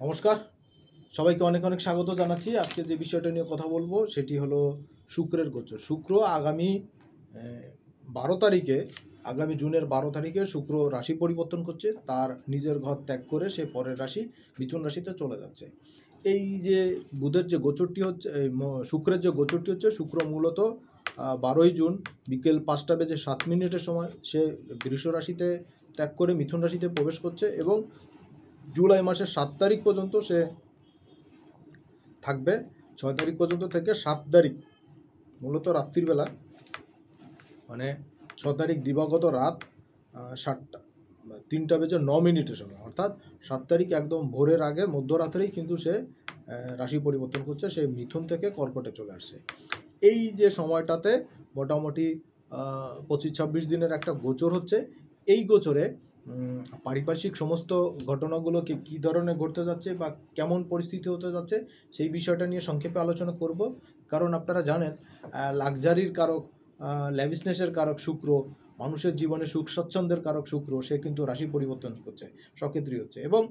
নমস্কার, সবাইকে অনেক অনেক স্বাগত জানাচ্ছি। আজকে যে বিষয়টা নিয়ে কথা বলবো সেটি হলো শুক্রের গোচর। শুক্র আগামী 12 তারিখে, আগামী জুনের 12 তারিখে শুক্র রাশি পরিবর্তন করছে। তার নিজের ঘর ত্যাগ করে সে পরের রাশি মিথুন রাশিতে চলে যাচ্ছে। এই যে বুধের যে গোচরটি হচ্ছে, শুক্রের যে গোচরটি হচ্ছে, শুক্র মূলত 12ই জুন বিকেল 5টা বেজে 7 মিনিটের সময় সে বৃষ রাশিতে ত্যাগ করে মিথুন রাশিতে প্রবেশ করছে এবং জুলাই মাসের 7 তারিখ পর্যন্ত সে থাকবে। 6 তারিখ পর্যন্ত থেকে 7 তারিখ মূলত রাত্রিবেলা, মানে 6 তারিখ দিবাগত রাত 3টা বেজে 9 মিনিটের সময়, অর্থাৎ 7 তারিখ একদম ভোরের আগে মধ্যরাত্রেই কিন্তু সে রাশি পরিবর্তন করছে। সে মিথুন থেকে কর্কটে চলে আসছে। এই যে সময়টাতে মোটামুটি 25-26 দিনের একটা গোচর হচ্ছে। এই গোচরে পারিপার্শ্বিক সমস্ত ঘটনাগুলোকে কী ধরনের ঘটতে যাচ্ছে বা কেমন পরিস্থিতি হতে যাচ্ছে সেই বিষয়টা নিয়ে সংক্ষেপে আলোচনা করব। কারণ আপনারা জানেন, লাক্সারির কারক, ল্যাভিশনেসের কারক শুক্র, মানুষের জীবনে সুখ স্বচ্ছন্দের কারক শুক্র, সে কিন্তু রাশি পরিবর্তন করছে, সক্ষেত্রী হচ্ছে। এবং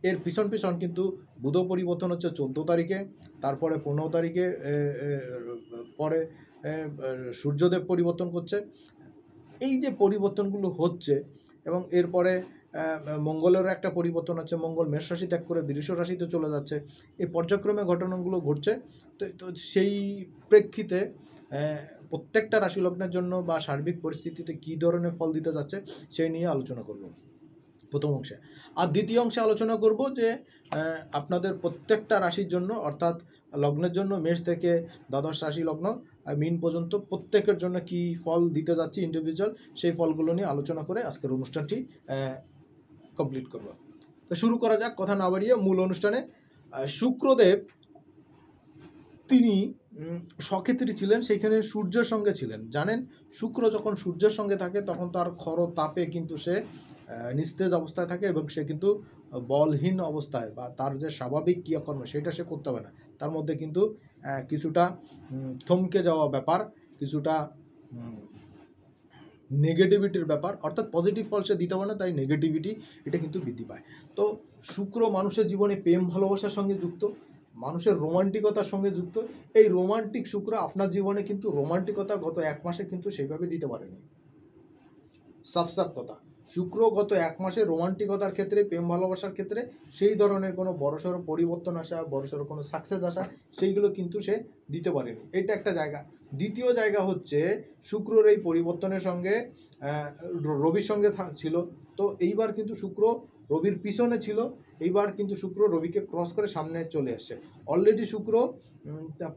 এর পিছন পিছন কিন্তু বুধ পরিবর্তন হচ্ছে 14 তারিখে, তারপরে 15 তারিখে পরে সূর্যদেব পরিবর্তন করছে। এই যে পরিবর্তনগুলো হচ্ছে এবং এরপরে মঙ্গলেরও একটা পরিবর্তন আছে, মঙ্গল মেষ রাশি ত্যাগ করে বৃষ রাশিতে চলে যাচ্ছে। এই পর্যায়ক্রমে ঘটনাগুলো ঘটছে। তো সেই প্রেক্ষিতে প্রত্যেকটা রাশি লগ্নের জন্য বা সার্বিক পরিস্থিতিতে কী ধরনের ফল দিতে যাচ্ছে সেই নিয়ে আলোচনা করব প্রথম অংশে। আর দ্বিতীয় অংশে আলোচনা করব যে আপনাদের প্রত্যেকটা রাশির জন্য, অর্থাৎ লগ্নের জন্য মেষ থেকে দ্বাদশ রাশি লগ্ন মিন পর্যন্ত প্রত্যেকের জন্য কি ফল দিতে যাচ্ছি ইন্ডিভিজুয়াল, সেই ফলগুলো নিয়ে আলোচনা করে আজকের অনুষ্ঠানটি কমপ্লিট করব। তো শুরু করা যাক, কথা না বাড়িয়ে মূল অনুষ্ঠানে। শুক্রদেব তিনি সক্ষেত্রী ছিলেন, সেইখানে সূর্যের সঙ্গে ছিলেন। জানেন, শুক্র যখন সূর্যের সঙ্গে থাকে তখন তার খর তাপে কিন্তু সে নিস্তেজ অবস্থায় থাকে এবং সে কিন্তু বলহীন অবস্থায়, বা তার যে স্বাভাবিক ক্রিয়াকর্ম সেটা সে করতে হবে না। তার মধ্যে কিন্তু কিছুটা থমকে যাওয়া ব্যাপার, কিছুটা নেগেটিভিটির ব্যাপার, অর্থাৎ পজিটিভ ফল সে দিতে পারে না, তাই নেগেটিভিটি এটা কিন্তু বৃদ্ধি পায়। তো শুক্র মানুষের জীবনে প্রেম ভালোবাসার সঙ্গে যুক্ত, মানুষের রোমান্টিকতার সঙ্গে যুক্ত। এই রোমান্টিক শুক্র আপনার জীবনে কিন্তু রোমান্টিকতা গত 1 মাসে কিন্তু সেইভাবে দিতে পারেনি। সাফ কথা, শুক্র গত 1 মাসে রোমান্টিকতার ক্ষেত্রে, প্রেম ভালোবাসার ক্ষেত্রে সেই ধরনের কোনো বড়সড় পরিবর্তন আসা, বড়সড় কোনো সাকসেস আসা, সেইগুলো কিন্তু সে দিতে পারেনি। এটা একটা জায়গা। দ্বিতীয় জায়গা হচ্ছে, শুক্রর এই পরিবর্তনের সঙ্গে রবির সঙ্গে ছিল। তো এইবার কিন্তু শুক্র রবির পিছনে ছিল, এইবার কিন্তু শুক্র রবিকে ক্রস করে সামনে চলে আসছে। অলরেডি শুক্র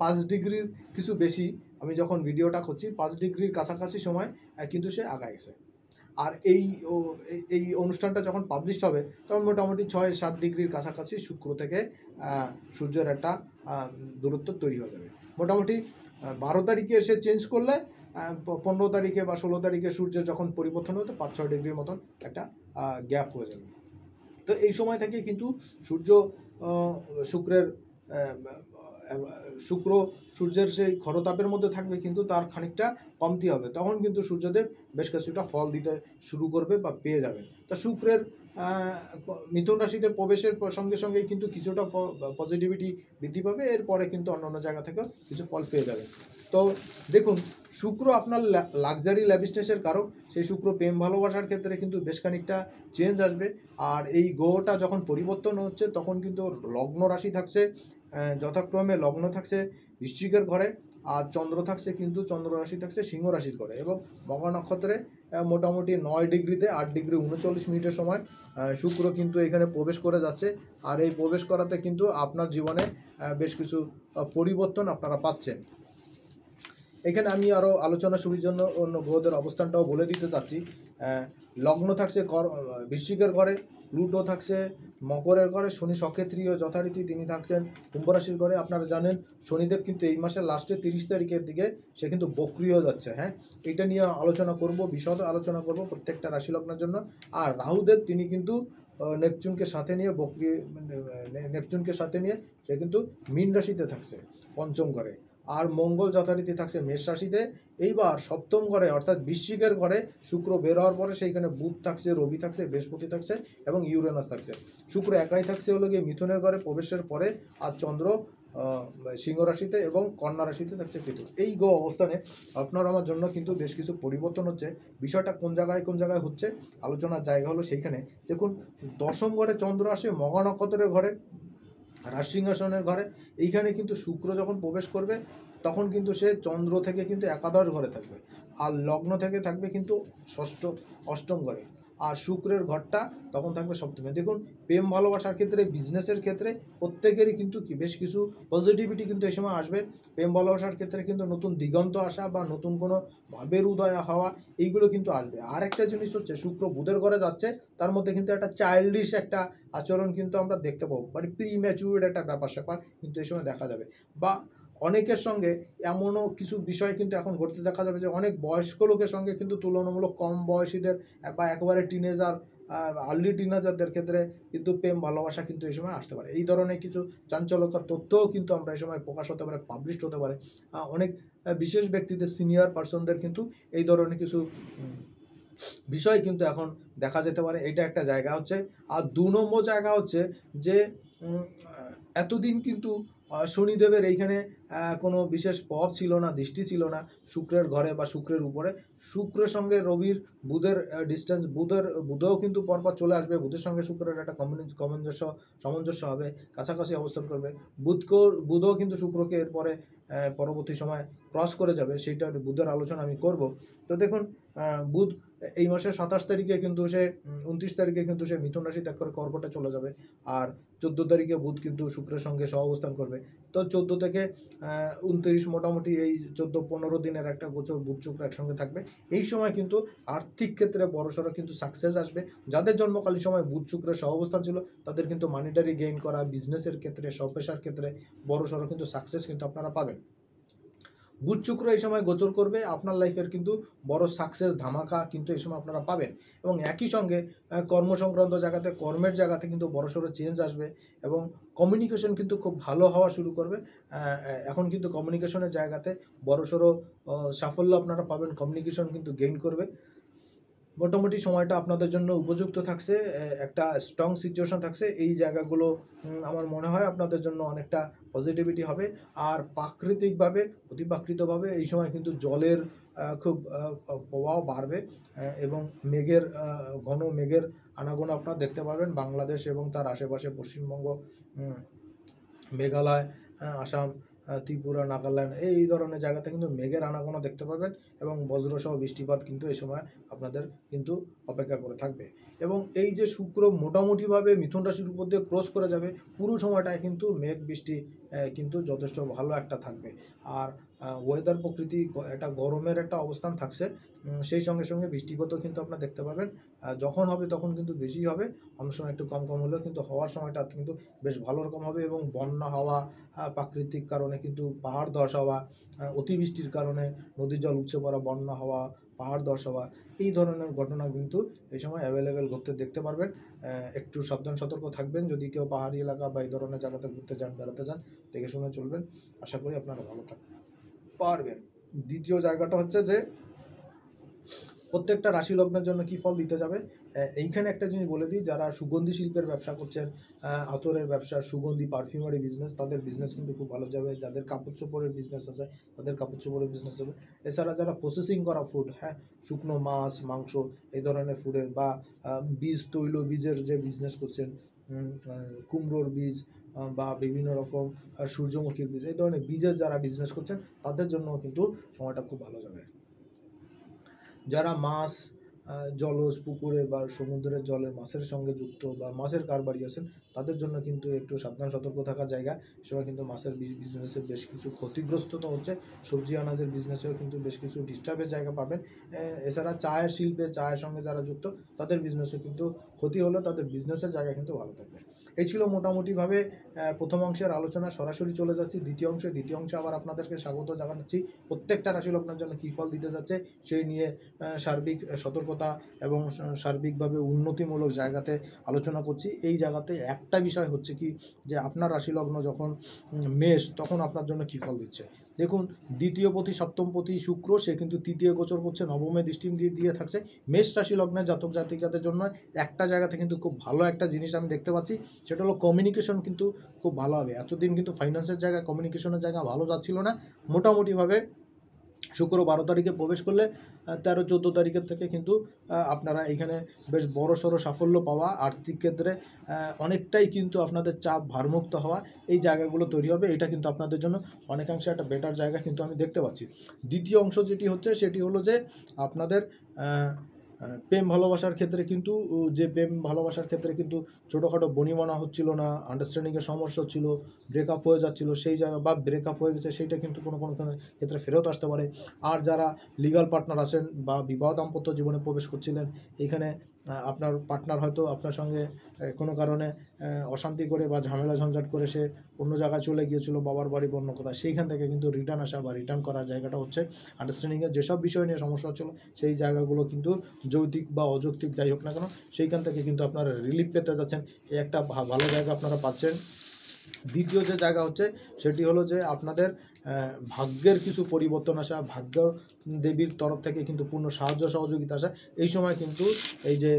5 ডিগ্রির কিছু বেশি, আমি যখন ভিডিওটা করছি 5 ডিগ্রির কাছাকাছি সময় কিন্তু সে আগায় গেছে। আর এই অনুষ্ঠানটা যখন পাবলিশ হবে তখন মোটামুটি 6-7 ডিগ্রির কাছাকাছি শুক্র থেকে সূর্যের একটা দূরত্ব তৈরি হয়ে যাবে। মোটামুটি 12 তারিখে এসে চেঞ্জ করলে 15 তারিখে বা 16 তারিখে সূর্যের যখন পরিবর্তন হতো 5-6 ডিগ্রির মতন একটা গ্যাপ হয়ে যাবে। তো এই সময় থেকে কিন্তু শুক্র সূর্যের সেই খরতাপের মধ্যে থাকবে, কিন্তু তার খানিকটা কমতি হবে। তখন কিন্তু সূর্যদেব বেশ কিছুটা ফল দিতে শুরু করবে বা পেয়ে যাবেন। তা শুক্রের মিথুন রাশিতে প্রবেশের সঙ্গে সঙ্গেই কিন্তু কিছুটা পজিটিভিটি বৃদ্ধি পাবে। এরপরে কিন্তু অন্য জায়গা থেকেও কিছু ফল পেয়ে যাবেন। তো দেখুন, শুক্র আপনার লাক্সারি ল্যাভিশনেসের কারক। সেই শুক্র প্রেম ভালোবাসার ক্ষেত্রে কিন্তু বেশ খানিকটা চেঞ্জ আসবে। আর এই গ্রহটা যখন পরিবর্তন হচ্ছে তখন কিন্তু লগ্ন রাশি থাকছে, যথাক্রমে লগ্ন থাকছে বৃশ্চিকের ঘরে, আর চন্দ্র থাকছে কিন্তু চন্দ্র রাশি থাকছে সিংহ রাশির ঘরে। এবং মঘা নক্ষত্রে মোটামুটি 9 ডিগ্রিতে 8 ডিগ্রি 39 মিনিটের সময় শুক্র কিন্তু এখানে প্রবেশ করে যাচ্ছে। আর এই প্রবেশ করাতে কিন্তু আপনার জীবনে বেশ কিছু পরিবর্তন আপনারা পাচ্ছেন। এখানে আমি আরও আলোচনা শুরুর জন্য অন্য গ্রহদের অবস্থানটাও বলে দিতে চাচ্ছি। লগ্ন থাকছে বৃশ্চিকের ঘরে, প্লুটো থাকছে মকরের ঘরে, শনি সক্ষেত্রীয় যথারীতি তিনি থাকছেন কুম্ভ রাশির ঘরে। আপনারা জানেন শনিদেব কিন্তু এই মাসের লাস্টে 30 তারিখের দিকে সে কিন্তু বক্রি হয়ে যাচ্ছে। হ্যাঁ, এটা নিয়ে আলোচনা করব, বিশদ আলোচনা করব প্রত্যেকটা রাশি লগ্নের জন্য। আর রাহুদেব তিনি কিন্তু নেপচুনকে সাথে নিয়ে সে কিন্তু মীন রাশিতে থাকছে পঞ্চম ঘরে। আর মঙ্গল যথারীতি থাকছে মেষ রাশিতে। এইবার সপ্তম ঘরে অর্থাৎ বৃশ্চিকের ঘরে শুক্র বের হওয়ার পরে সেইখানে বুধ থাকছে, রবি থাকছে, বৃহস্পতি থাকছে এবং ইউরেনাস থাকছে। শুক্র একাই থাকছে হলো গিয়ে মিথুনের ঘরে প্রবেশের পরে, আর চন্দ্র সিংহ রাশিতে এবং কন্যা রাশিতে থাকছে কেতু। এই অবস্থানে আপনার আমার জন্য কিন্তু বেশ কিছু পরিবর্তন হচ্ছে। বিষয়টা কোন জায়গায় হচ্ছে, আলোচনার জায়গা হলো সেইখানে। দেখুন, দশম ঘরে চন্দ্র আসে মঘা নক্ষত্রের ঘরে, রাজসিংহাসনের ঘরে। এইখানে কিন্তু শুক্র যখন প্রবেশ করবে তখন কিন্তু সে চন্দ্র থেকে কিন্তু একাদশ ঘরে থাকবে, আর লগ্ন থেকে থাকবে কিন্তু অষ্টম ঘরে, আর শুক্রের ঘরটা তখন থাকবে সপ্তমে। দেখুন, প্রেম ভালোবাসার ক্ষেত্রে, বিজনেসের ক্ষেত্রে প্রত্যেকেরই কিন্তু বেশ কিছু পজিটিভিটি কিন্তু এই সময় আসবে। প্রেম ভালোবাসার ক্ষেত্রে কিন্তু নতুন দিগন্ত আসা বা নতুন কোনো ভাবের উদয় হওয়া, এইগুলো কিন্তু আসবে। আর একটা জিনিস হচ্ছে, শুক্র বুধের ঘরে যাচ্ছে, তার মধ্যে কিন্তু একটা চাইল্ডিশ একটা আচরণ কিন্তু আমরা দেখতে পাবো, মানে প্রিম্যাচুয়ার একটা ব্যাপার স্যাপার কিন্তু এই সময় দেখা যাবে। বা অনেকের সঙ্গে এমনও কিছু বিষয় কিন্তু এখন ঘটতে দেখা যাবে যে অনেক বয়স্ক লোকের সঙ্গে কিন্তু তুলনামূলক কম বয়সীদের বা একেবারে টিনেজার, আর্লি টিনেজারদের ক্ষেত্রে কিন্তু প্রেম ভালোবাসা কিন্তু এই সময় আসতে পারে। এই ধরনের কিছু চাঞ্চল্যকর তথ্যও কিন্তু আমরা এই সময় প্রকাশ হতে পারে, পাবলিশড হতে পারে। অনেক বিশেষ ব্যক্তিদের, সিনিয়র পার্সনদের কিন্তু এই ধরনের কিছু বিষয় কিন্তু এখন দেখা যেতে পারে। এটা একটা জায়গা হচ্ছে। আর 2 নম্বর জায়গা হচ্ছে যে এতদিন কিন্তু শনিদেবের এইখানে কোনো বিশেষ প্রভাব ছিল না, দৃষ্টি ছিল না শুক্রের ঘরে বা শুক্রের উপরে। শুক্রের সঙ্গে রবির, বুধের ডিস্টেন্স, বুধেও কিন্তু পরপর চলে আসবে, বুধের সঙ্গে শুক্রের একটা সামঞ্জস্য হবে, কাছাকাছি অবস্থান করবে। বুধও কিন্তু শুক্রকে এরপরে পরবর্তী সময় ক্রস করে যাবে, সেইটা বুধের আলোচনা আমি করব। তো দেখুন, বুধ এই মাসের 27 তারিখে কিন্তু সে 29 তারিখে কিন্তু সে মিথুন রাশি ত্যাগ করে কর্কটে চলে যাবে। আর 14 তারিখে বুধ কিন্তু শুক্রের সঙ্গে সহাবস্থান করবে। তো 14 থেকে 29 মোটামুটি এই 14-15 দিনের একটা গোচর বুধ শুক্র একসঙ্গে থাকবে। এই সময় কিন্তু আর্থিক ক্ষেত্রে বড়সড় কিন্তু সাকসেস আসবে। যাদের জন্মকালীন সময় বুধ শুক্রের সহাবস্থান ছিল তাদের কিন্তু মানিটারি গেইন করা, বিজনেসের ক্ষেত্রে, স্বপেশার ক্ষেত্রে বড়সড় কিন্তু সাকসেস কিন্তু আপনারা পাবেন। বুধ শুক্র এই সময় গোচর করবে, আপনার লাইফের কিন্তু বড় সাকসেস ধামাকা কিন্তু এই সময় আপনারা পাবেন। এবং একই সঙ্গে কর্মসংক্রান্ত জায়গাতে, কর্মের জায়গাতে কিন্তু বড়সড় চেঞ্জ আসবে এবং কমিউনিকেশন কিন্তু খুব ভালো হওয়া শুরু করবে। এখন কিন্তু কমিউনিকেশনের জায়গাতে বড়সড় সাফল্য আপনারা পাবেন, কমিউনিকেশন কিন্তু গেইন করবে। মোটামুটি সময়টা আপনাদের জন্য উপযুক্ত থাকছে, একটা স্ট্রং সিচুয়েশন থাকছে। এই জায়গাগুলো আমার মনে হয় আপনাদের জন্য অনেকটা পজিটিভিটি হবে। আর প্রাকৃতিকভাবে, অতিপ্রাকৃতভাবে এই সময় কিন্তু জলের খুব প্রবাহ বাড়বে এবং ঘন মেঘের আনাগোনা আপনারা দেখতে পাবেন বাংলাদেশ এবং তার আশেপাশে পশ্চিমবঙ্গ, মেঘালয়, আসাম, ত্রিপুরা, নাগাল্যান্ড, এই ধরনের জায়গাতে কিন্তু মেঘের আনাগোনা দেখতে পাবেন এবং বজ্রসহ বৃষ্টিপাত কিন্তু এই সময় আপনাদের কিন্তু অপেক্ষা করে থাকবে। এবং এই যে শুক্র মোটামুটিভাবে মিথুন রাশির উপর দিয়ে ক্রস করে যাবে, পুরো সময়টায় কিন্তু মেঘ বৃষ্টি কিন্তু যথেষ্ট ভালো একটা থাকবে। আর ওয়েদার প্রকৃতি একটা গরমের একটা অবস্থান থাকছে, সেই সঙ্গে সঙ্গে বৃষ্টিপাতও কিন্তু আপনারা দেখতে পাবেন। যখন হবে তখন কিন্তু বেশি হবে, অনেক সময় একটু কম হলেও কিন্তু হওয়ার সময়টা কিন্তু বেশ ভালো রকম হবে। এবং বন্যা হওয়া, প্রাকৃতিক কারণে কিন্তু পাহাড় ধস হওয়া, অতিবৃষ্টির কারণে নদীর জল উপচে পড়া, বন্যা হওয়া, পাহাড় ধস হওয়া, এই ধরনের ঘটনা কিন্তু এই সময় অ্যাভেলেবেল ঘটতে দেখতে পারবেন। একটু সাবধান সতর্ক থাকবেন যদি কেউ পাহাড়ি এলাকা বা এই ধরনের জায়গাতে ঘুরতে যান, বেড়াতে যান, দেখে শুনে চলবেন। আশা করি আপনারা ভালো থাকতে পারবেন। দ্বিতীয় জায়গাটা হচ্ছে যে প্রত্যেকটা রাশি লগ্নের জন্য কী ফল দিতে যাবে। এইখানে একটা জিনিস বলে দিই, যারা সুগন্ধি শিল্পের ব্যবসা করছেন, আতরের ব্যবসা, সুগন্ধি পারফিউমারি বিজনেস, তাদের বিজনেস কিন্তু খুব ভালো যাবে। যাদের কাপড় চোপড়ের বিজনেস আছে তাদের কাপড় চোপড়ের বিজনেস হবে। এছাড়া যারা প্রসেসিং করা ফুড, শুকনো মাছ, মাংস, এই ধরনের ফুডের বা তৈল বীজের যে বিজনেস করছেন, কুমড়োর বীজ বা বিভিন্ন রকম সূর্যমুখীর বীজ, এই ধরনের বীজের যারা বিজনেস করছেন তাদের জন্য কিন্তু সময়টা খুব ভালো যাবে। যারা মাছ, জলজ পুকুরে বা সমুদ্রের জলে মাছের সঙ্গে যুক্ত বা মাছের কারবারি আছেন তাদের জন্য কিন্তু একটু সাবধান সতর্ক থাকার জায়গা। সময় কিন্তু মাছের বিজনেসে বেশ কিছু ক্ষতিগ্রস্ততা হচ্ছে, সবজি আনাজের বিজনেসেও কিন্তু বেশ কিছু ডিস্টার্বের জায়গা পাবেন। এছাড়া চায়ের শিল্পে, চায়ের সঙ্গে যারা যুক্ত তাদের বিজনেসও কিন্তু ক্ষতি হলেও তাদের বিজনেসের জায়গা কিন্তু ভালো থাকবে। এই ছিল মোটামুটিভাবে প্রথম অংশের আলোচনা। সরাসরি চলে যাচ্ছি দ্বিতীয় অংশে আবার আপনাদেরকে স্বাগত জানাচ্ছি। প্রত্যেকটা রাশি লগ্নের জন্য কী ফল দিতে যাচ্ছে সেই নিয়ে সার্বিক সতর্কতা এবং সার্বিকভাবে উন্নতিমূলক জায়গাতে আলোচনা করছি। এই জায়গাতে একটা বিষয় হচ্ছে কি, যে আপনার রাশি লগ্ন যখন মেষ, তখন আপনার জন্য কী ফল দিচ্ছে। দেখুন দ্বিতীয় পতি সপ্তম পতি শুক্র সে কিন্তু তৃতীয় গোচর করছে, নবমে দৃষ্টি দিয়ে থাকছে। মেষ রাশি লগ্নের জাতক জাতিকাদের জন্য একটা জায়গাতে কিন্তু খুব ভালো একটা জিনিস আমি দেখতে পাচ্ছি, সেটা হলো কমিউনিকেশন কিন্তু খুব ভালো হবে। এতদিন কিন্তু ফাইন্যান্সের জায়গা, কমিউনিকেশনের জায়গা ভালো যাচ্ছিল না। মোটামুটিভাবে শুক্র 12 তারিখে প্রবেশ করলে 13-14 তারিখের থেকে কিন্তু আপনারা এখানে বেশ বড়সড় সাফল্য পাওয়া, আর্থিক ক্ষেত্রে অনেকটাই কিন্তু আপনাদের চাপ ভারমুক্ত হওয়া, এই জায়গাগুলো তৈরি হবে। এটা কিন্তু আপনাদের জন্য অনেকাংশে একটা বেটার জায়গা কিন্তু আমি দেখতে পাচ্ছি। দ্বিতীয় অংশ যেটি হচ্ছে সেটি হলো যে আপনাদের প্রেম ভালোবাসার ক্ষেত্রে কিন্তু কিন্তু ছোটোখাটো বনিবনা হচ্ছিল না, আন্ডারস্ট্যান্ডিংয়ের সমস্যা হচ্ছিল, ব্রেকআপ হয়ে যাচ্ছিলো, সেই জায়গা বা ব্রেকআপ হয়ে গেছে সেইটা কিন্তু কোনো ক্ষেত্রে ফেরত আসতে পারে। আর যারা লিগাল পার্টনার আছেন বা বিবাহ দাম্পত্য জীবনে প্রবেশ করছিলেন, এখানে আপনার পার্টনার হয়তো আপনার সঙ্গে কোনো কারণে অশান্তি করে বা ঝামেলা ঝঞ্ঝাট করে সে অন্য জায়গায় চলে গিয়েছিল, বাবার বাড়ি অন্য কোথায়, সেইখান থেকে কিন্তু রিটার্ন আসা বা রিটার্ন করার জায়গাটা হচ্ছে। আন্ডারস্ট্যান্ডিংয়ের যেসব বিষয় নিয়ে সমস্যা হচ্ছিলো সেই জায়গাগুলো কিন্তু যৌক্তিক বা অযৌক্তিক যাই হোক না কেন সেইখান থেকে কিন্তু আপনারা রিলিফ পেতে যাচ্ছেন, এই একটা ভালো জায়গা আপনারা পাচ্ছেন। দ্বিতীয় যে জায়গা হচ্ছে সেটি হলো যে আপনাদের ভাগ্যের কিছু পরিবর্তন আসা, ভাগ্য দেবীর তরফ থেকে কিন্তু পূর্ণ সাহায্য সহযোগিতা আসা, এই সময় কিন্তু এই যে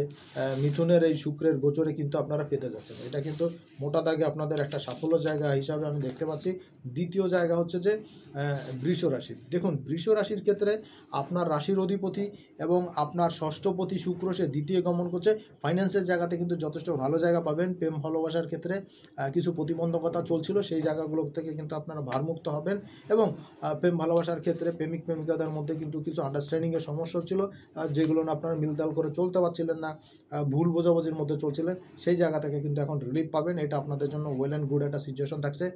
মিথুনের এই শুক্রের গোচরে কিন্তু আপনারা পেতে যাচ্ছেন। এটা কিন্তু মোটা দাগে আপনাদের একটা সাফল্য জায়গা হিসাবে আমি দেখতে পাচ্ছি। দ্বিতীয় জায়গা হচ্ছে যে বৃষ রাশি। দেখুন বৃষ রাশির ক্ষেত্রে আপনার রাশির অধিপতি এবং আপনার ষষ্ঠপতি শুক্র সে দ্বিতীয় গমন করছে। ফাইন্যান্সের জায়গাতে কিন্তু যথেষ্ট ভালো জায়গা পাবেন। প্রেম ভালোবাসার ক্ষেত্রে কিছু প্রতিবন্ধকতা চলছিল, সেই জায়গাগুলো থেকে কিন্তু আপনারা ভারমুক্ত হবেন এবং প্রেম ভালোবাসার ক্ষেত্রে প্রেমিক প্রেমিকাদের মধ্যে কিন্তু কিছু আন্ডারস্ট্যান্ডিংয়ের সমস্যা হচ্ছিল, যেগুলো না আপনারা মিলতাল করে চলতে পারছিলেন না, ভুল বোঝাবুঝির মধ্যে চলছিলেন, সেই জায়গা থেকে কিন্তু এখন রিলিফ পাবেন। এটা আপনাদের জন্য ওয়েল অ্যান্ড গুড একটা সিচুয়েশন থাকছে।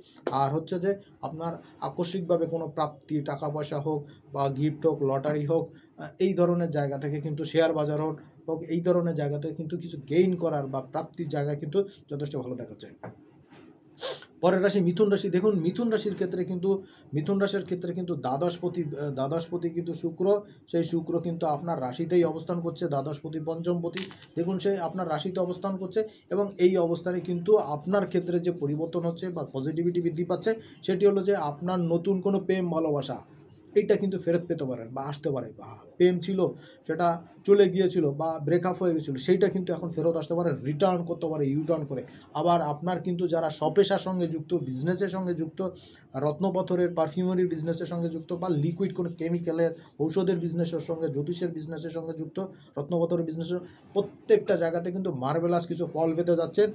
আর হচ্ছে যে আপনার আকস্মিকভাবে কোনো প্রাপ্তি, টাকা পয়সা হোক বা গিফট হোক, লটারি হোক, এই ধরনের জায়গা থেকে কিন্তু শেয়ার বাজার হোক, এই ধরনের জায়গা থেকে কিন্তু কিছু গেইন করার বা প্রাপ্তির জায়গা কিন্তু যথেষ্ট ভালো দেখাচ্ছে। পরের রাশি মিথুন রাশি। দেখুন মিথুন রাশির ক্ষেত্রে কিন্তু দ্বাদশপতি কিন্তু শুক্র, সেই শুক্র কিন্তু আপনার রাশিতেই অবস্থান করছে, দ্বাদশপতি পঞ্চমপতি। দেখুন সে আপনার রাশিতে অবস্থান করছে এবং এই অবস্থানে কিন্তু আপনার ক্ষেত্রে যে পরিবর্তন হচ্ছে বা পজিটিভিটি বৃদ্ধি পাচ্ছে সেটি হলো যে আপনার নতুন কোনো প্রেম ভালোবাসা এইটা কিন্তু ফেরত পেতে পারেন বা আসতে পারে, বা প্রেম ছিল সেটা চলে গিয়েছিল বা ব্রেকআপ হয়ে গেছিলো সেইটা কিন্তু এখন ফেরত আসতে পারে, রিটার্ন করতে পারে ইউটার্ন করে। আবার আপনার কিন্তু যারা স্বপেশার সঙ্গে যুক্ত, বিজনেসের সঙ্গে যুক্ত, রত্নপাথরের পারফিউমারির বিজনেসের সঙ্গে যুক্ত বা লিকুইড কোনো কেমিক্যালের ঔষধের বিজনেসের সঙ্গে, জ্যোতিষের বিজনেসের সঙ্গে যুক্ত, রত্নপাথরের বিজনেসের, প্রত্যেকটা জায়গাতে কিন্তু মার্ভেলাস কিছু ফল পেতে যাচ্ছেন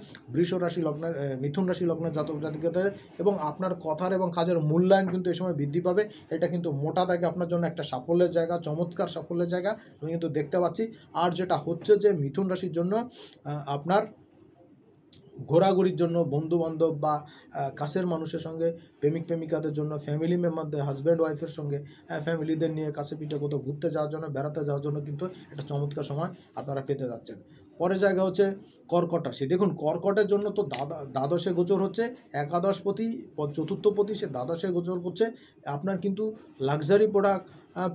মিথুন রাশি লগ্নের জাতক জাতিকাদের। এবং আপনার কথার এবং কাজের মূল্যায়ন কিন্তু এই সময় বৃদ্ধি পাবে। এটা কিন্তু মোটা দাগে আপনার জন্য একটা সাফল্যের জায়গা, চমৎকার সাফল্যের জায়গা আমি কিন্তু দেখতে পাচ্ছি। আর যেটা হচ্ছে যে মিথুন রাশির জন্য আপনার ঘোরাঘুরির জন্য, বন্ধুবান্ধব বা কাছের মানুষের সঙ্গে, প্রেমিক প্রেমিকাদের জন্য, ফ্যামিলি মেম্বারদের, হাজব্যান্ড ওয়াইফের সঙ্গে, ফ্যামিলিদের নিয়ে কাছে পিঠে কোথাও ঘুরতে যাওয়ার জন্য, বেড়াতে যাওয়ার জন্য কিন্তু একটা চমৎকার সময় আপনারা পেতে যাচ্ছেন। পরের জায়গা হচ্ছে কর্কট রাশি। দেখুন কর্কটের জন্য তো দ্বাদশে গোচর হচ্ছে, একাদশপতি চতুর্থপতি সে দ্বাদশে গোচর করছে। আপনার কিন্তু লাক্সারি প্রোডাক্ট,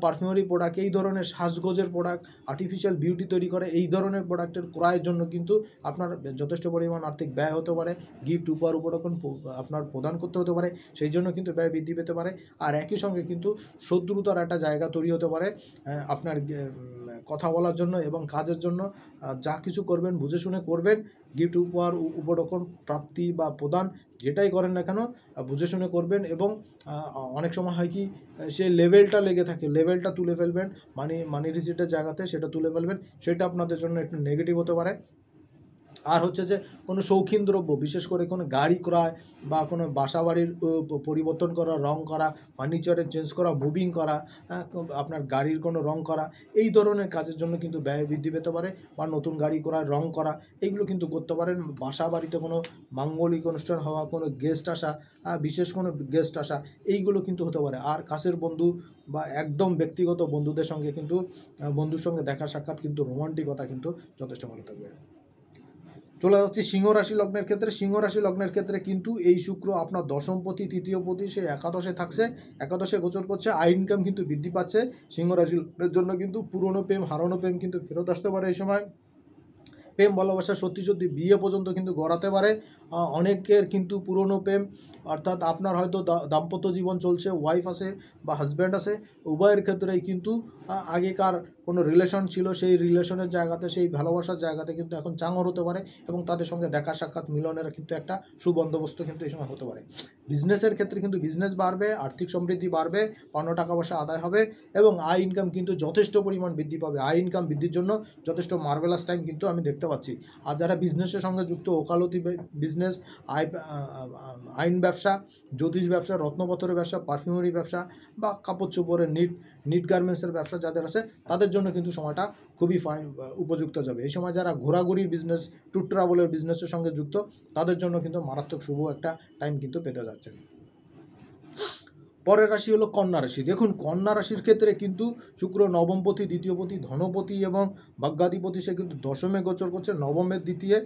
পারফিউমারি প্রোডাক্ট, এই ধরনের সাজগোজের প্রোডাক্ট, আর্টিফিশিয়াল বিউটি তৈরি করে এই ধরনের প্রোডাক্টের ক্রয়ের জন্য কিন্তু আপনার যথেষ্ট পরিমাণ আর্থিক ব্যয় হতে পারে, গিফট উপহার উপঢৌকন আপনার প্রদান করতে হতে পারে, সেই জন্য কিন্তু ব্যয় বৃদ্ধি পেতে পারে। আর একই সঙ্গে কিন্তু শত্রুতার একটা জায়গা তৈরি হতে পারে আপনার কথা বলার জন্য এবং কাজের জন্য। যা কিছু করবেন বুঝে শুনে করবেন, গিফট উপহার উপঢৌকন প্রাপ্তি বা প্রদান যেটাই করেন না কেন বুঝে শুনে করবেন। এবং অনেক সময় হয় কি সে লেভেলটা লেগে থাকে, লেভেলটা তুলে ফেলবেন, মানি রিসিটের জায়গাতে সেটা তুলে ফেলবেন, সেটা আপনাদের জন্য একটু নেগেটিভ হতে পারে। আর হচ্ছে যে কোনো শৌখিন দ্রব্য, বিশেষ করে কোনো গাড়ি ক্রয় বা কোনো বাসা বাড়ির পরিবর্তন করা, রং করা, ফার্নিচারের চেঞ্জ করা, মুভিং করা, আপনার গাড়ির কোনো রং করা, এই ধরনের কাজের জন্য কিন্তু ব্যয় বৃদ্ধি পেতে পারে। বা নতুন গাড়ি করা, রং করা, এইগুলো কিন্তু করতে পারেন। বাসা বাড়িতে কোনো মাঙ্গলিক অনুষ্ঠান হওয়া, কোনো গেস্ট আসা, বিশেষ কোনো গেস্ট আসা, এইগুলো কিন্তু হতে পারে। আর কাছের বন্ধু বা একদম ব্যক্তিগত বন্ধুদের সঙ্গে কিন্তু বন্ধুর সঙ্গে দেখা সাক্ষাৎ কিন্তু রোমান্টিকতা কিন্তু যথেষ্ট ভালো থাকবে। চলে যাচ্ছি সিংহ রাশি লগ্নের ক্ষেত্রে। সিংহ রাশি লগ্নের ক্ষেত্রে কিন্তু এই শুক্র আপনার দশমপতি, তৃতীয়পতি সে একাদশে থাকছে, একাদশে গোচর করছে, আয় ইনকাম কিন্তু বৃদ্ধি পাচ্ছে। সিংহ রাশির জন্য কিন্তু পুরনো প্রেম, হারানো প্রেম কিন্তু ফেরত আসতে পারে এই সময়। প্রেম ভালোবাসা সত্যি বিয়ে পর্যন্ত কিন্তু গড়াতে পারে। অনেকের কিন্তু পুরনো প্রেম, অর্থাৎ আপনার হয়তো দাম্পত্য জীবন চলছে, ওয়াইফ আছে বা হাজব্যান্ড আছে, উভয়ের ক্ষেত্রেই কিন্তু আগেকার কোনো রিলেশন ছিল, সেই রিলেশনের জায়গাতে, সেই ভালোবাসার জায়গাতে কিন্তু এখন চাঙর হতে পারে এবং তাদের সঙ্গে দেখা সাক্ষাৎ মিলনের কিন্তু একটা সুবন্দোবস্ত কিন্তু এই সময় হতে পারে। বিজনেসের ক্ষেত্রে কিন্তু বিজনেস বাড়বে, আর্থিক সমৃদ্ধি বাড়বে, পাওনা টাকা পয়সা আদায় হবে এবং আয় ইনকাম কিন্তু যথেষ্ট পরিমাণ বৃদ্ধি পাবে। আয় ইনকাম বৃদ্ধির জন্য যথেষ্ট মার্ভেলাস টাইম কিন্তু আমি দেখতে পাচ্ছি। আর যারা বিজনেসের সঙ্গে যুক্ত, ওকালতি বিজনেস, আইন ব্যবসা, জ্যোতিষ ব্যবসা, রত্নপাথরের ব্যবসা, পারফিউমারি ব্যবসা বা কাপড় চোপড়ের নিট গার্মেন্টসের ব্যবসা যাদের আছে, তাদের জন্য কিন্তু সময়টা খুবই উপযুক্ত যাবে। এই সময় যারা ঘোরাঘুরির বিজনেস, ট্যুর ট্রাভেলের বিজনেসের সঙ্গে যুক্ত, তাদের জন্য কিন্তু মারাত্মক শুভ একটা টাইম কিন্তু পেতে যাচ্ছেন। পরের রাশি হলো কন্যা রাশি। দেখুন, কন্যা রাশির ক্ষেত্রে কিন্তু শুক্র নবমপতি, দ্বিতীয়পতি, ধনপতি এবং ভাগ্যাধিপতি, সে কিন্তু দশমে গোচর করছে, নবমের দ্বিতীয়।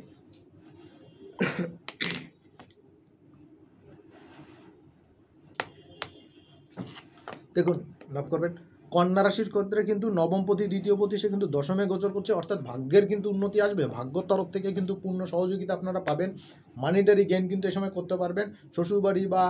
দেখুন, লাভ করবেন, কন্যা রাশির ক্ষেত্রে কিন্তু নবমপতি, দ্বিতীয়পতি, সে কিন্তু দশমে গোচর করছে, অর্থাৎ ভাগ্যের কিন্তু উন্নতি আসবে, ভাগ্যর তরফ থেকে কিন্তু পূর্ণ সহযোগিতা আপনারা পাবেন। মানিটারি গেইন কিন্তু এই সময় করতে পারবেন। শ্বশুরবাড়ি বা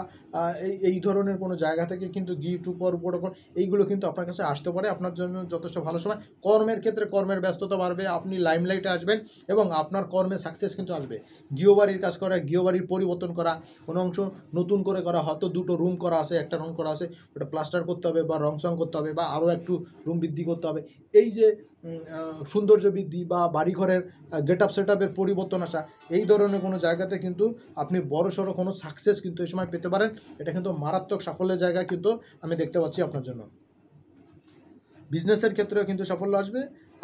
এই ধরনের কোনো জায়গা থেকে কিন্তু গিফট, উপহার, এইগুলো কিন্তু আপনার কাছে আসতে পারে, আপনার জন্য যথেষ্ট ভালো সময়। কর্মের ক্ষেত্রে কর্মের ব্যস্ততা বাড়বে, আপনি লাইমলাইটে আসবেন এবং আপনার কর্মে সাকসেস কিন্তু আসবে। গৃহবাড়ির কাজ করা, গৃহবাড়ির পরিবর্তন করা, কোনো অংশ নতুন করে করা, হয়তো দুটো রুম করা আছে, একটা রুম করা আছে, ওটা প্লাস্টার করতে হবে বা রং করতে হবে বা আরও একটু রুম বৃদ্ধি করতে হবে। এই যে সৌন্দর্য বৃদ্ধি বা বাড়িঘরের গেট আপ সেট আপের পরিবর্তন আসা, এই ধরনের কোনো জায়গাতে কিন্তু আপনি বড়সড় কোনো সাকসেস কিন্তু এই সময় পেতে পারেন। এটা কিন্তু মারাত্মক সাফল্যের জায়গা কিন্তু আমি দেখতে পাচ্ছি আপনার জন্য। বিজনেসের ক্ষেত্রেও কিন্তু সাফল্য আসবে,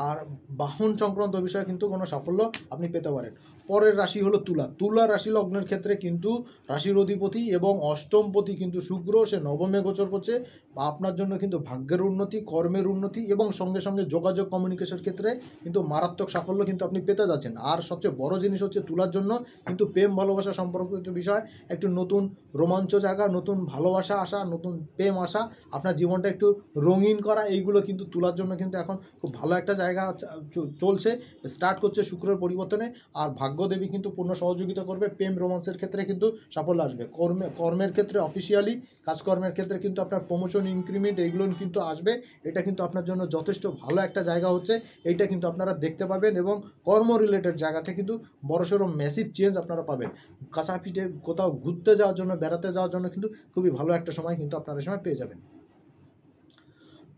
আর বাহন সংক্রান্ত বিষয়ে কিন্তু কোনো সাফল্য আপনি পেতে পারেন। পরের রাশি হলো তুলা। তুলা রাশি লগ্নের ক্ষেত্রে কিন্তু রাশির অধিপতি এবং অষ্টমপতি কিন্তু শুক্র, সে নবমে গোচর করছে। বা আপনার জন্য কিন্তু ভাগ্যের উন্নতি, কর্মের উন্নতি এবং সঙ্গে সঙ্গে যোগাযোগ, কমিউনিকেশন ক্ষেত্রে কিন্তু মারাত্মক সাফল্য কিন্তু আপনি পেতে যাচ্ছেন। আর সবচেয়ে বড় জিনিস হচ্ছে তুলার জন্য কিন্তু প্রেম ভালোবাসা সম্পর্কিত বিষয়, একটু নতুন রোমাঞ্চ জায়গা, নতুন ভালোবাসা আসা, নতুন প্রেম আসা, আপনার জীবনটা একটু রঙিন করা, এইগুলো কিন্তু তুলার জন্য কিন্তু এখন খুব ভালো একটা জায়গা চলছে, স্টার্ট করছে শুক্রের পরিবর্তনে। আর ভাগ্যদেবী কিন্তু পূর্ণ সহযোগিতা করবে। প্রেম রোমান্সের ক্ষেত্রে কিন্তু সাফল্য আসবে। কর্মের ক্ষেত্রে অফিসিয়ালি কাজকর্মের ক্ষেত্রে কিন্তু আপনার প্রমোশন, ইনক্রিমেন্ট, এইগুলো কিন্তু আসবে। এটা কিন্তু আপনার জন্য যথেষ্ট ভালো একটা জায়গা হচ্ছে, এইটা কিন্তু আপনারা দেখতে পাবেন এবং কর্ম রিলেটেড জায়গাতে কিন্তু বড়সড় ম্যাসিভ চেঞ্জ আপনারা পাবেন। কাঁচা পিঠে কোথাও ঘুরতে যাওয়ার জন্য, বেড়াতে যাওয়ার জন্য কিন্তু খুবই ভালো একটা সময় কিন্তু আপনারা এই সময় পেয়ে যাবেন।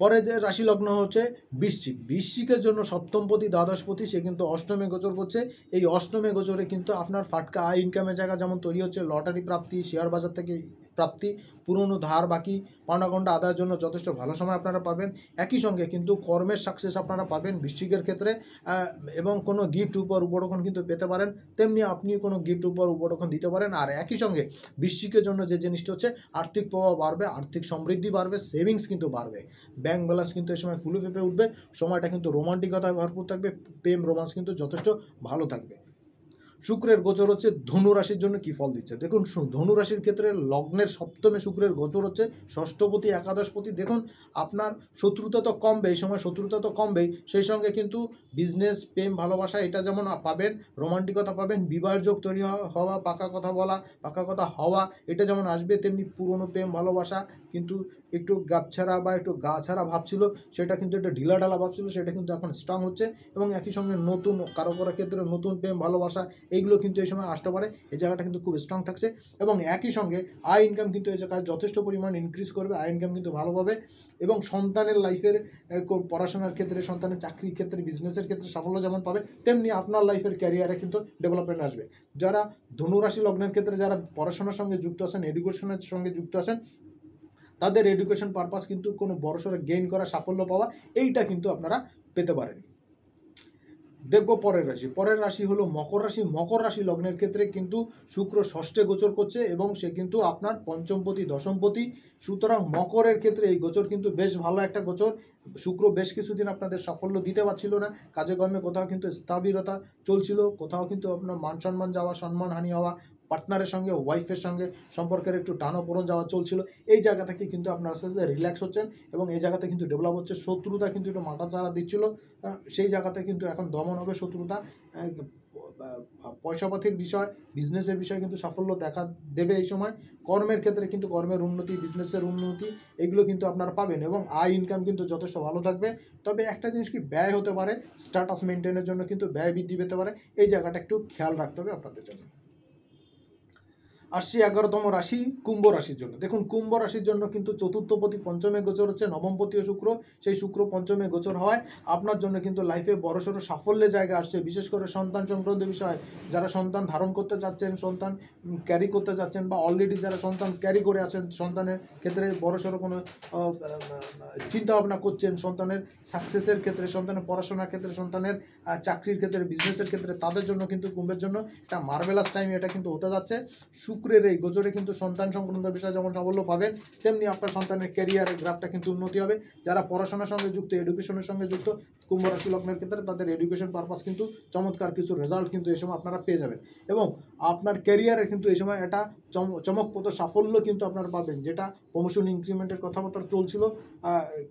পরে যে রাশি লগ্ন হচ্ছে বৃশ্চিক। বৃশ্চিকের জন্য সপ্তমপতি, দ্বাদশপতি, সে কিন্তু অষ্টমে গোচর করছে। এই অষ্টমে গোচরে কিন্তু আপনার ফাটকা আয় ইনকামের জায়গা যেমন তৈরি হচ্ছে, লটারি প্রাপ্তি, শেয়ার বাজার থেকে প্রাপ্তি, পুরনো ধার বাকি পাওনাগন্ডা আদায়ের জন্য যথেষ্ট ভালো সময় আপনারা পাবেন। একই সঙ্গে কিন্তু কর্মের সাকসেস আপনারা পাবেন বৃশ্চিকের ক্ষেত্রে, এবং কোনো গিফট, উপহার কিন্তু পেতে পারেন। তেমনি আপনি কোনো গিফট, উপহার দিতে পারেন। আর একই সঙ্গে বৃশ্চিকের জন্য যে জিনিসটা হচ্ছে আর্থিক প্রভাব বাড়বে, আর্থিক সমৃদ্ধি বাড়বে, সেভিংস কিন্তু বাড়বে, ব্যাংক ব্যালেন্স কিন্তু এই সময় ফুলে ফেঁপে উঠবে। সময়টা কিন্তু রোমান্টিকতায় ভরপুর থাকবে, প্রেম রোমান্স কিন্তু যথেষ্ট ভালো থাকবে। শুক্রের গোচর হচ্ছে ধনু রাশির জন্য কি ফল দিচ্ছে দেখুন। ধনু রাশির ক্ষেত্রে লগ্নের সপ্তমে শুক্রের গোচর হচ্ছে, ষষ্ঠপতি, একাদশপতি। দেখুন, আপনার শত্রুতা তো কমবে, এই সময় শত্রুতা তো কমবেই, সেই সঙ্গে কিন্তু বিজনেস, প্রেম, ভালোবাসা, এটা যেমন পাবেন, রোমান্টিকতা পাবেন, বিবাহের যোগ তৈরি হওয়া, পাকা কথা বলা, পাকা কথা হওয়া, এটা যেমন আসবে, তেমনি পুরনো প্রেম ভালোবাসা কিন্তু একটু গাছছাড়া বা একটু গা ছাড়া ভাব ছিল, সেটা কিন্তু একটু ঢিলাঢালা ভাব ছিল, সেটা কিন্তু এখন স্ট্রং হচ্ছে। এবং একই সঙ্গে নতুন কারো ক্ষেত্রে নতুন প্রেম ভালোবাসা, এইগুলো কিন্তু এই সময় আসতে পারে। এই জায়গাটা কিন্তু খুব স্ট্রং থাকছে এবং একই সঙ্গে আয় ইনকাম কিন্তু এই জায়গায় যথেষ্ট পরিমাণ ইনক্রিজ করবে। আয় ইনকাম কিন্তু ভালোভাবে এবং সন্তানের লাইফের পড়াশোনার ক্ষেত্রে, সন্তানের চাকরির ক্ষেত্রে, বিজনেসের ক্ষেত্রে সাফল্য যেমন পাবে, তেমনি আপনার লাইফের ক্যারিয়ারে কিন্তু ডেভেলপমেন্ট আসবে। যারা ধনুরাশি লগ্নের ক্ষেত্রে যারা পড়াশোনার সঙ্গে যুক্ত আছেন, এডুকেশনের সঙ্গে যুক্ত আছেন, তাদের এডুকেশন পারপাস কিন্তু কোনো বড়সড় গেইন করা, সাফল্য পাওয়া, এইটা কিন্তু আপনারা পেতে পারেন। দেখব পরের রাশি হলো মকর রাশি। মকর রাশি লগ্নের ক্ষেত্রে কিন্তু শুক্র ষষ্ঠে গোচর করছে এবং সে কিন্তু আপনার পঞ্চমপতি, দশমপতি। সুতরাং মকরের ক্ষেত্রে এই গোচর কিন্তু বেশ ভালো একটা গোচর। শুক্র বেশ কিছুদিন আপনাদের সাফল্য দিতে পারছিল না, কাজে কর্মে কোথাও কিন্তু স্থবিরতা চলছিল, কোথাও কিন্তু আপনার মান সম্মান যাওয়া, সম্মানহানি হওয়া, পার্টনারের সঙ্গে, ওয়াইফের সঙ্গে সম্পর্কের একটু টানাপোড়েন যাওয়া চলছিল। এই জায়গা থেকে কিন্তু আপনার আস্তে আস্তে রিল্যাক্স হচ্ছেন এবং এই জায়গাতে কিন্তু ডেভেলপ হচ্ছে। শত্রুতা কিন্তু একটু মাথা চাড়া দিচ্ছিল, সেই জায়গাতে কিন্তু এখন দমন হবে শত্রুতা। পয়সাপাতির বিষয়, বিজনেসের বিষয় কিন্তু সাফল্য দেখা দেবে এই সময়। কর্মের ক্ষেত্রে কিন্তু কর্মের উন্নতি, বিজনেসের উন্নতি এগুলো কিন্তু আপনারা পাবেন এবং আয় ইনকাম কিন্তু যথেষ্ট ভালো থাকবে। তবে একটা জিনিস কি ব্যয় হতে পারে, স্ট্যাটাস মেনটেনের জন্য কিন্তু ব্যয় বৃদ্ধি পেতে পারে, এই জায়গাটা একটু খেয়াল রাখতে হবে আপনাদের জন্য। আসছি 11তম রাশি কুম্ভ রাশির জন্য। দেখুন কুম্ভ রাশির জন্য কিন্তু চতুর্থপতি পঞ্চমে গোচর হচ্ছে, নবমপতিও শুক্র, সেই শুক্র পঞ্চমে গোচর হওয়ায় আপনার জন্য কিন্তু লাইফে বড়সড় সাফল্যের জায়গা আসছে। বিশেষ করে সন্তান সংক্রান্ত বিষয়, যারা সন্তান ধারণ করতে চাচ্ছেন, সন্তান ক্যারি করতে চাচ্ছেন, বা অলরেডি যারা সন্তান ক্যারি করে আছেন, সন্তানের ক্ষেত্রে বড়সড় কোনো চিন্তা ভাবনা করছেন, সন্তানের সাকসেসের ক্ষেত্রে, সন্তানের পড়াশোনার ক্ষেত্রে, সন্তানের চাকরির ক্ষেত্রে, বিজনেসের ক্ষেত্রে, তাদের জন্য কিন্তু কুম্ভের জন্য একটা মার্ভেলাস টাইম এটা কিন্তু হতে যাচ্ছে। শুক্রের এই গোচরে কিন্তু সন্তান সংক্রান্ত বিষয় যেমন সাফল্য পাবেন, তেমনি আপনার সন্তানের ক্যারিয়ারের গ্রাফটা কিন্তু উন্নতি হবে। যারা পড়াশোনার সঙ্গে যুক্ত, এডুকেশনের সঙ্গে যুক্ত কুম্ভ রাশি লগ্নের ক্ষেত্রে তাদের এডুকেশন পারপাস কিন্তু চমৎকার কিছু রেজাল্ট কিন্তু এই সময় আপনারা পেয়ে যাবেন এবং আপনার ক্যারিয়ারে কিন্তু এই সময় একটা চমকপ্রদ সাফল্য কিন্তু আপনারা পাবেন। যেটা প্রমোশন ইনক্রিমেন্টের কথাবার্তা চলছিল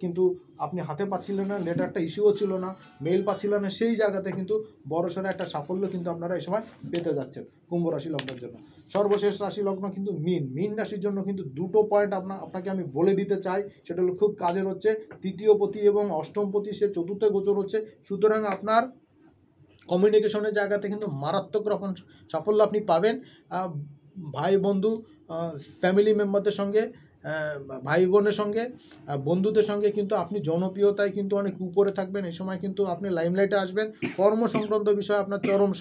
কিন্তু আপনি হাতে পাচ্ছিলেন না, লেটারটা ইস্যুও ছিল না, মেল পাচ্ছিলেন না, সেই জায়গাতে কিন্তু বড়সড় একটা সাফল্য কিন্তু আপনারা এই সময় পেতে যাচ্ছেন কুম্ভ রাশি লগ্নের জন্য। সর্বশেষ রাশি লগ্ন কিন্তু মীন রাশির জন্য কিন্তু দুটো পয়েন্ট আপনাকে আমি বলে দিতে চাই, সেটা হলো খুব কাজের হচ্ছে। তৃতীয়পতি এবং অষ্টমপতি সে চতুর্থে গোচর হচ্ছে, সুতরাং আপনার কমিউনিকেশনের জায়গাতে কিন্তু মারাত্মক রকম সাফল্য আপনি পাবেন। ভাই বন্ধু, ফ্যামিলি মেম্বারদের সঙ্গে, ভাই বোনের সঙ্গে, বন্ধুদের সঙ্গে কিন্তু আপনি জনপ্রিয়তায় কিন্তু অনেক উপরে থাকবেন। এই সময় কিন্তু আপনি লাইমলাইটে আসবেন। কর্ম সংক্রান্ত বিষয়ে আপনার চরম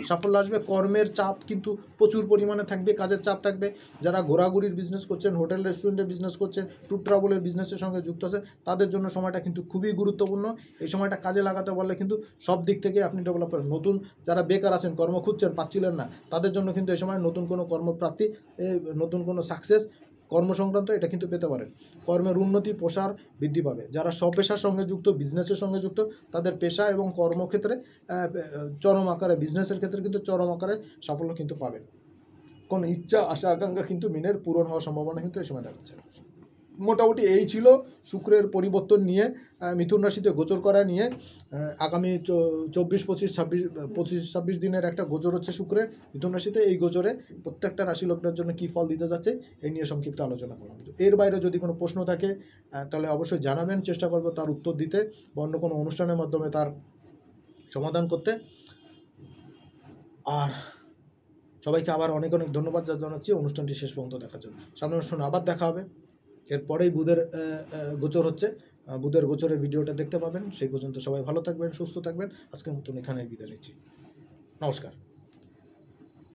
সাফল্য আসবে। কর্মের চাপ কিন্তু প্রচুর পরিমাণে থাকবে, কাজের চাপ থাকবে। যারা ঘোরাঘুরির বিজনেস করছেন, হোটেল রেস্টুরেন্টের বিজনেস করছেন, ট্যুর ট্রাভেলের বিজনেসের সঙ্গে যুক্ত আছেন, তাদের জন্য সময়টা কিন্তু খুবই গুরুত্বপূর্ণ। এই সময়টা কাজে লাগাতে পারলে কিন্তু সব দিক থেকে আপনি ডেভেলপ করেন। নতুন যারা বেকার আছেন, কর্ম খুঁজছেন, পাচ্ছিলেন না, তাদের জন্য কিন্তু এই সময় নতুন কোনো কর্মপ্রাপ্তি, নতুন কোনো সাকসেস কর্মসংক্রান্ত এটা কিন্তু পেতে পারেন। কর্মের উন্নতি, প্রসার বৃদ্ধি পাবে। যারা স্বপেশার সঙ্গে যুক্ত, বিজনেসের সঙ্গে যুক্ত, তাদের পেশা এবং কর্মক্ষেত্রে চরম আকারে, বিজনেসের ক্ষেত্রে কিন্তু চরম আকারে সাফল্য কিন্তু পাবেন। কোনো ইচ্ছা, আশা, আকাঙ্ক্ষা কিন্তু মিনের পূরণ হওয়ার সম্ভাবনা কিন্তু এই সময় দেখাচ্ছে। মোটামুটি এই ছিল শুক্রের পরিবর্তন নিয়ে, মিথুন রাশিতে গোচর করা নিয়ে। আগামী 25-26 দিনের একটা গোচর হচ্ছে শুক্রের মিথুন রাশিতে। এই গোচরে প্রত্যেকটা রাশি লগ্নের জন্য কী ফল দিতে যাচ্ছে এই নিয়ে সংক্ষিপ্ত আলোচনা করলাম। এর বাইরে যদি কোনো প্রশ্ন থাকে তাহলে অবশ্যই জানাবেন, চেষ্টা করবো তার উত্তর দিতে বা অন্য কোনো অনুষ্ঠানের মাধ্যমে তার সমাধান করতে। আর সবাইকে আবার অনেক অনেক ধন্যবাদ জানাচ্ছি অনুষ্ঠানটি শেষ পর্যন্ত দেখার জন্য। সামনের অনুষ্ঠানে আবার দেখা হবে। এরপরেই বুধের গোচর হচ্ছে, বুধের গোচরের ভিডিওটা দেখতে পাবেন। সেই পর্যন্ত সবাই ভালো থাকবেন, সুস্থ থাকবেন। আজকের মতন এখানে বিদায় নিচ্ছি। নমস্কার।